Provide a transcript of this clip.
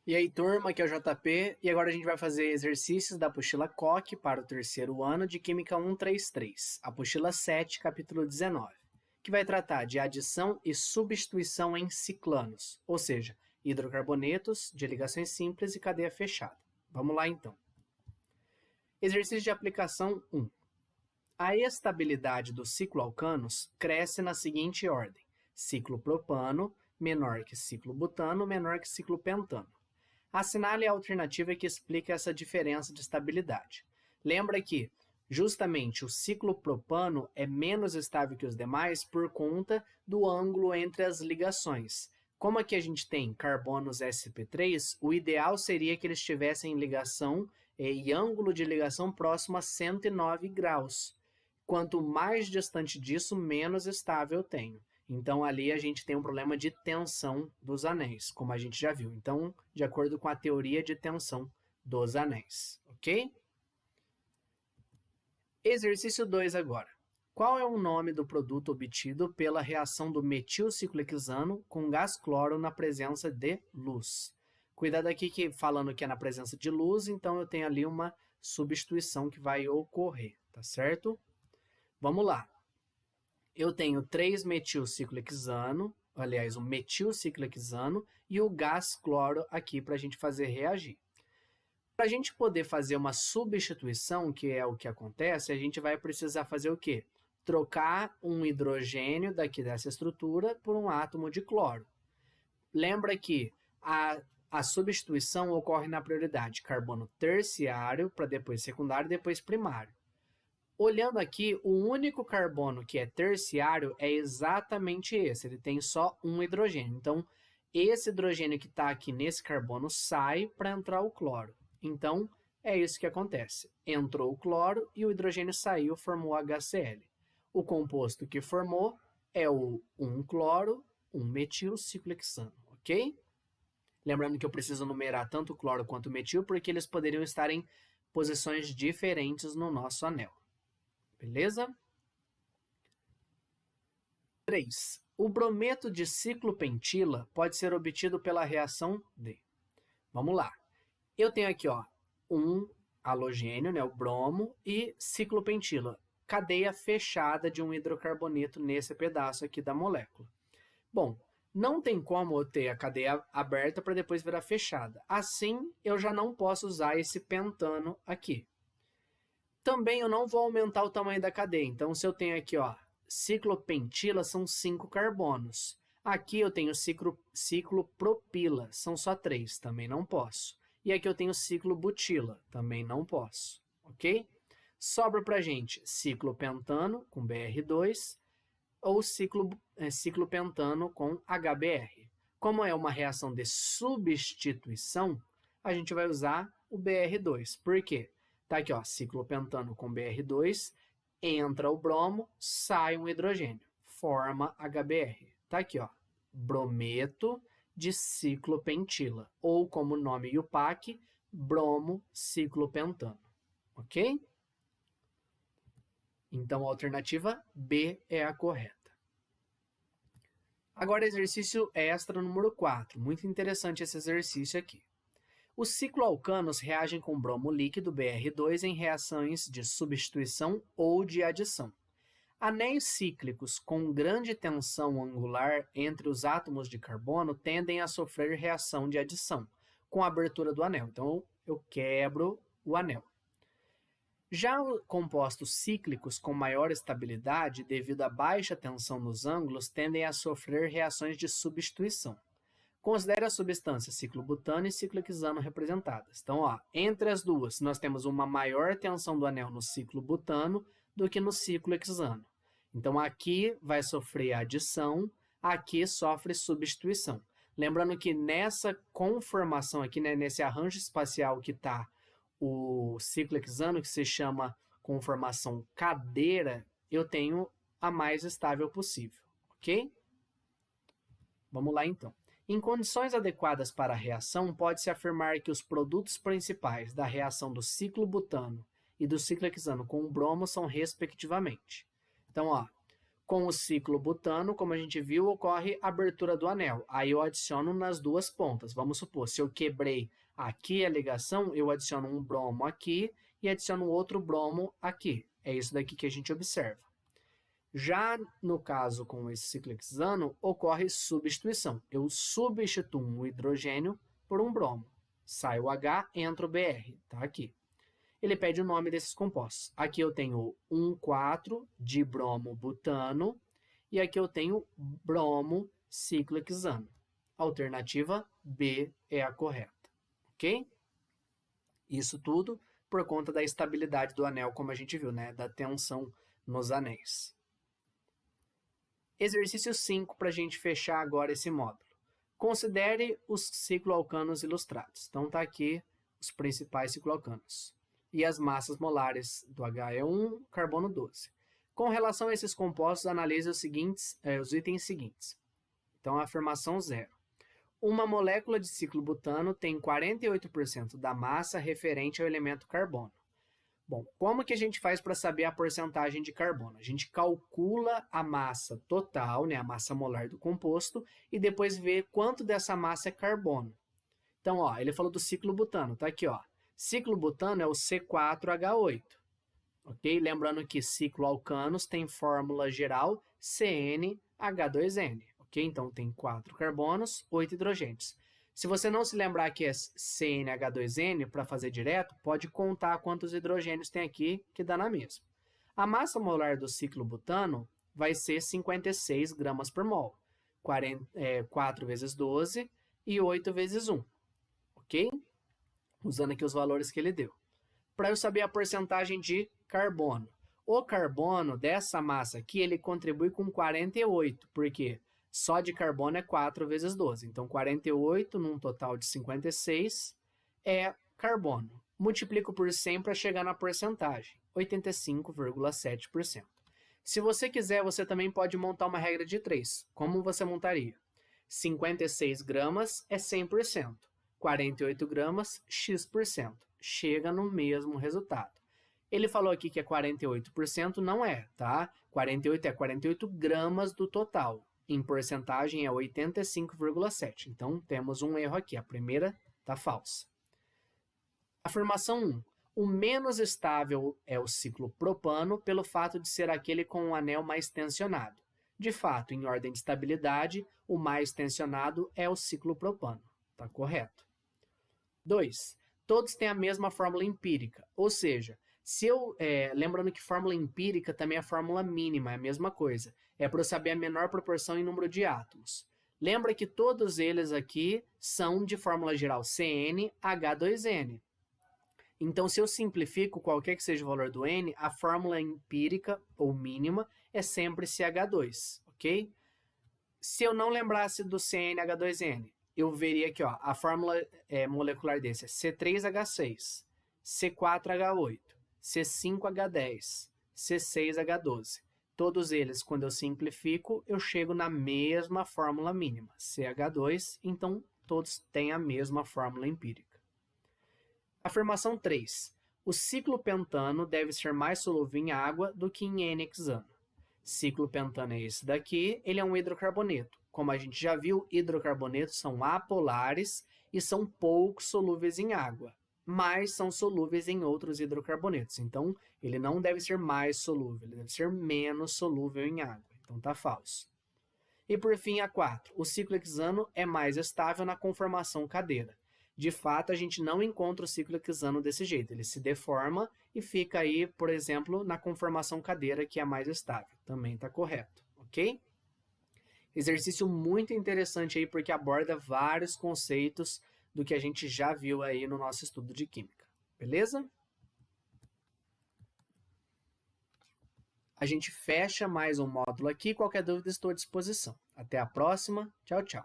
E aí, turma, aqui é o JP, e agora a gente vai fazer exercícios da apostila Koch para o terceiro ano de Química 133, apostila 7, capítulo 19, que vai tratar de adição e substituição em ciclanos, ou seja, hidrocarbonetos de ligações simples e cadeia fechada. Vamos lá, então. Exercício de aplicação 1. A estabilidade dos cicloalcanos cresce na seguinte ordem: ciclo propano menor que ciclo butano menor que ciclo pentano. Assinale a alternativa que explica essa diferença de estabilidade. Lembra que, justamente, o ciclo propano é menos estável que os demais por conta do ângulo entre as ligações. Como aqui a gente tem carbonos sp3, o ideal seria que eles tivessem ligação e ângulo de ligação próximo a 109 graus. Quanto mais distante disso, menos estável eu tenho. Então, ali a gente tem um problema de tensão dos anéis, como a gente já viu. Então, de acordo com a teoria de tensão dos anéis, ok? Exercício 2 agora. Qual é o nome do produto obtido pela reação do metilciclohexano com gás cloro na presença de luz? Cuidado aqui que falando que é na presença de luz, então eu tenho ali uma substituição que vai ocorrer, tá certo? Vamos lá. Eu tenho 3-metilciclohexano, aliás, o metilciclohexano e o gás cloro aqui para a gente fazer reagir. Para a gente poder fazer uma substituição, que é o que acontece, a gente vai precisar fazer o quê? Trocar um hidrogênio daqui dessa estrutura por um átomo de cloro. Lembra que a substituição ocorre na prioridade carbono terciário, para depois secundário e depois primário. Olhando aqui, o único carbono que é terciário é exatamente esse, ele tem só um hidrogênio. Então, esse hidrogênio que está aqui nesse carbono sai para entrar o cloro. Então, é isso que acontece. Entrou o cloro e o hidrogênio saiu, formou HCl. O composto que formou é o 1-cloro, 1-metilciclohexano, ok? Lembrando que eu preciso numerar tanto o cloro quanto o metil, porque eles poderiam estar em posições diferentes no nosso anel. Beleza? 3. O brometo de ciclopentila pode ser obtido pela reação de... Vamos lá. Eu tenho aqui um halogênio, né, o bromo, e ciclopentila, cadeia fechada de um hidrocarboneto nesse pedaço aqui da molécula. Bom, não tem como eu ter a cadeia aberta para depois virar fechada. Assim, eu já não posso usar esse pentano aqui. Também eu não vou aumentar o tamanho da cadeia. Então, se eu tenho aqui, ciclopentila, são 5 carbonos. Aqui eu tenho ciclopropila, são só 3, também não posso. E aqui eu tenho ciclobutila, também não posso, ok? Sobra pra gente ciclopentano com BR2 ou ciclopentano com HBr. Como é uma reação de substituição, a gente vai usar o BR2. Por quê? Tá aqui, ciclopentano com BR2, entra o bromo, sai um hidrogênio, forma HBr. Tá aqui, brometo de ciclopentila, ou como nome IUPAC, bromociclopentano, ok? Então, a alternativa B é a correta. Agora, exercício extra número 4. Muito interessante esse exercício aqui. Os cicloalcanos reagem com bromo líquido, BR2, em reações de substituição ou de adição. Anéis cíclicos com grande tensão angular entre os átomos de carbono tendem a sofrer reação de adição, com a abertura do anel. Então, eu quebro o anel. Já os compostos cíclicos com maior estabilidade, devido à baixa tensão nos ângulos, tendem a sofrer reações de substituição. Considere as substâncias ciclobutano e ciclohexano representadas. Então, entre as duas, nós temos uma maior tensão do anel no ciclobutano do que no ciclohexano. Então, aqui vai sofrer adição, aqui sofre substituição. Lembrando que nessa conformação aqui, né, nesse arranjo espacial que está o ciclohexano, que se chama conformação cadeira, eu tenho a mais estável possível, ok? Vamos lá, então. Em condições adequadas para a reação, pode-se afirmar que os produtos principais da reação do ciclobutano e do ciclohexano com o bromo são respectivamente. Então, Com o ciclo butano, como a gente viu, ocorre a abertura do anel. Aí eu adiciono nas duas pontas. Vamos supor, se eu quebrei aqui a ligação, eu adiciono um bromo aqui e adiciono outro bromo aqui. É isso daqui que a gente observa. Já no caso com esse ciclo hexano, ocorre substituição. Eu substituo um hidrogênio por um bromo. Sai o H, entra o Br, tá aqui. Ele pede o nome desses compostos. Aqui eu tenho 1,4 de bromo butano e aqui eu tenho bromo ciclo hexano. Alternativa B é a correta, ok? Isso tudo por conta da estabilidade do anel, como a gente viu, né? Da tensão nos anéis. Exercício 5 para a gente fechar agora esse módulo. Considere os cicloalcanos ilustrados. Então tá aqui os principais cicloalcanos. E as massas molares do HE1, carbono 12. Com relação a esses compostos, analise os itens seguintes. Então, a afirmação 0. Uma molécula de ciclo butano tem 48% da massa referente ao elemento carbono. Bom, como que a gente faz para saber a porcentagem de carbono? A gente calcula a massa total, né, a massa molar do composto, e depois vê quanto dessa massa é carbono. Então, ó, ele falou do ciclo butano, tá aqui, ó. Ciclo butano é o C4H8, ok? Lembrando que cicloalcanos tem fórmula geral CnH2n, ok? Então, tem 4 carbonos, 8 hidrogênios. Se você não se lembrar que é CnH2n, para fazer direto, pode contar quantos hidrogênios tem aqui, que dá na mesma. A massa molar do ciclo butano vai ser 56 gramas por mol. 4 vezes 12 e 8 vezes 1, ok? Usando aqui os valores que ele deu. Para eu saber a porcentagem de carbono. O carbono dessa massa aqui, ele contribui com 48, porque só de carbono é 4 vezes 12. Então, 48 num total de 56 é carbono. Multiplico por 100 para chegar na porcentagem, 85,7%. Se você quiser, você também pode montar uma regra de 3. Como você montaria? 56 gramas é 100%. 48 gramas, X%. Chega no mesmo resultado. Ele falou aqui que é 48%, não é, tá? 48 é 48 gramas do total. Em porcentagem é 85,7%. Então, temos um erro aqui. A primeira está falsa. Afirmação 1. O menos estável é o ciclo propano pelo fato de ser aquele com um anel mais tensionado. De fato, em ordem de estabilidade, o mais tensionado é o ciclo propano. Está correto. 2. Todos têm a mesma fórmula empírica, ou seja, lembrando que fórmula empírica também é fórmula mínima, é a mesma coisa. É para eu saber a menor proporção em número de átomos. Lembra que todos eles aqui são de fórmula geral CnH2n. Então, se eu simplifico qualquer que seja o valor do N, a fórmula empírica ou mínima é sempre CH2, ok? Se eu não lembrasse do CnH2n, eu veria aqui, ó, a fórmula molecular desse é C3H6, C4H8, C5H10, C6H12. Todos eles, quando eu simplifico, eu chego na mesma fórmula mínima, CH2, então todos têm a mesma fórmula empírica. Afirmação 3. O ciclo pentano deve ser mais solúvel em água do que em N-hexano. Ciclo pentano é esse daqui, ele é um hidrocarboneto. Como a gente já viu, hidrocarbonetos são apolares e são pouco solúveis em água, mas são solúveis em outros hidrocarbonetos. Então, ele não deve ser mais solúvel, ele deve ser menos solúvel em água. Então, tá falso. E por fim, a 4. O ciclo hexano é mais estável na conformação cadeira. De fato, a gente não encontra o ciclo hexano desse jeito. Ele se deforma e fica aí, por exemplo, na conformação cadeira, que é mais estável. Também está correto, ok? Exercício muito interessante aí, porque aborda vários conceitos do que a gente já viu aí no nosso estudo de química. Beleza? A gente fecha mais um módulo aqui. Qualquer dúvida, estou à disposição. Até a próxima. Tchau, tchau.